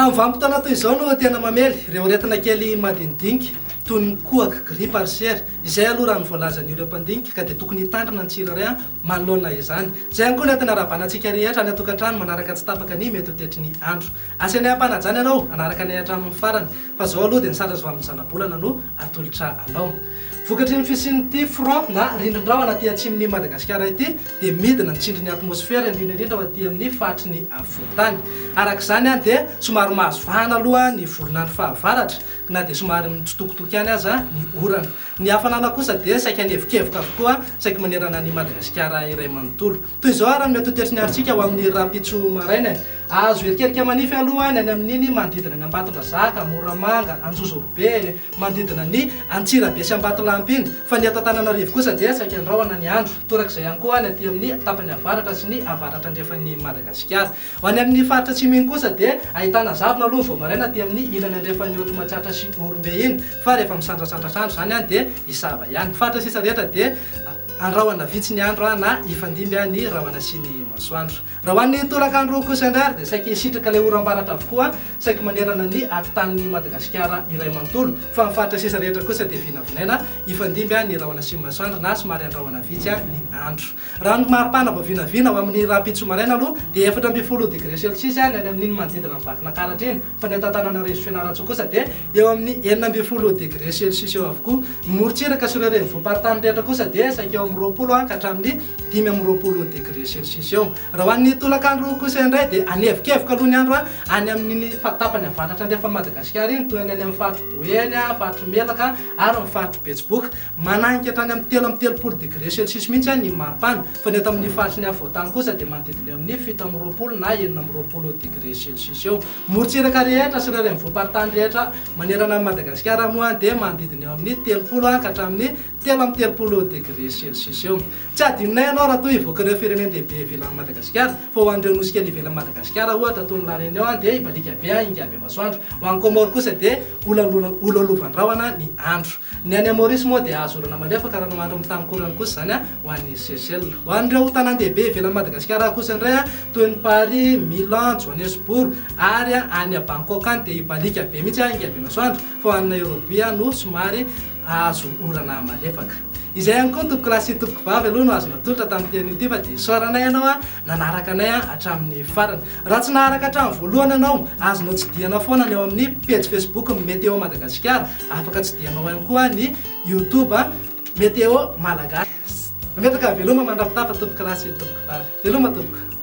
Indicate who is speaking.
Speaker 1: Amin'ny vanim-potoana toy izao no tena mamely ireo retina kely madinidinika toy ny kohaka grippe arsière izay aloha raha ny voalazan'ireo mpandinika ka dia tokony hitandrina ny tsirairay manoloana izany. Izay ihany koa ny tena arabanantsika rehetra ny atokantrano manaraka tsy tapaka ny mety ho tetry ny andro. Asanay ampanajany ianao anaraka ny hatramin'ny farany fa izao aloha dia ny satrazy amin'ny zana-bolana no atolotra anao. Vokatry ny fisian'ity front na rindrin-drahona aty atsimon'ny Madagasikara ity dia midina ny tsindrin'ny atmosfera indrindra ho aty amin'ny faritry ny afovoan-tany. Arak'izany dia somary mahazo vahana aloha ny volonandro fahavaratra na dia somary mitsotokotoko ihany aza ny orana. Ny hafanana kosa dia saika nevikevoka avokoa saika manerana ny Madagasikara iray manontolo. Toy izao ary ny mety ho tetry ny androntsika ho amin'ny rapitso maraina. Azo erikerika manify aloha ny amin'ny manodidina ny Ambatondrazaka, Moramanga, Anjozorobe, manodidina ny Antsirabe sy Ambatolampy iny. Fa ny ato Antananarivo kosa dia saika andrahona ny andro. Torak'izay ihany koa ny aty amin'ny tapany avaratra sy ny avaratra andrefan'ny Madagasikara. Ho any amin'ny faritra atsimo iny kosa dia ahitana zavona aloha vao maraina aty amin'ny ilany andrefan'ny Otmatsatra sy Orombe iny. Fa rehefa misandrasandrasandro zany dia isava ihany. Faritra sisa rehetra dia andrahona vitsy ny andro na ifandimby ny rahona sy ny masoandro. Raha ho an'ny tolakandro kosa indray dia saika isitraka ilay oram-baratra avokoa saika manerana ny atotanin'ny Madagasikara iray manontolo. Fa ny faritra sisa rehetra kosa dia vinavinaina ifandimby ny rahona sy ny masoandro na somary andrahona vitsy ny andro. Raha ny maripana vao vinavina ho amin'ny rapitso maraina aloha dia 4 degré celsius any amin'iny manodidina ny Vakinakaratra iny. Fa ny ato Antananarivo Fianarantsoa kosa dia eo amin'ny 9 degré celsius eo avokoa. Morotsiraka sy ireo renivohim-paritany rehetra kosa dia saika eo amin'ny 20 ka hatramin'ny 5 degré celsius eo. Raha ho an'ny tolakandro kosa indray dia anevikevoka aloha ny andro any amin'ny tapany avaratra andrefa Madagasikara iny toy any amin'ny faritry Boeny, faritry Melaka ary amin'ny faritry Betsiboka. Mananika hatrany amin'ny 13 degré celsius mihitsy ny maripana. Fa ny eto amin'ny faritry ny afovoan-tany kosa dia manodidina eo amin'ny 7 na 9 degré celsius eo. Morotsiraka rehetra sy ireo renivohim-paritany rehetra manerana ny Madagasikara moa dia manodidina eo amin'ny 30 ka hatramin'ny 13 degré celsius eo. Tsy adinonay ianao raha toa hivoaka ireo firenendehibe ivelan'ny Madagasikara fa ho an'ireo nosy kely ivelan'ny Madagasikara ohatra toy ny La Réunion dia ibalika be ingabe masoandro. Ho an'ny Comore kosa dia ololovan-drahona ny andro. Ny any Maurice moa dia azo orana malefaka raha no andro amin'ny tany kosa zany ho an'ny Seychelles. Ho an'ireo tanàn-dehibe ivelan'ny Madagasikara kosa indray toy ny Paris, Milan, Johannesburg ary any Bangkok any dia ibalika be mihitsy ingabe masoandro. Fa ho an'ny Nairobi no somary azo orana malefaka. Izay ihany koa toboko lasy toboko vavy aloha no azo natolotra tamin'ny teny ity fa dia soaranay ianao nanaraka anay hatramin'ny farany. Raha tsy naharaka hatramin'ny voalohany ianao azonao tsidiana foana eo amin'ny page Facebook Météo Madagasikara. Afaka tsidianao ihany koa ny YouTube Météo Malagasy. Metaka veloma mandrapitapa toboko lasy toboko vavy. Veloma toboko.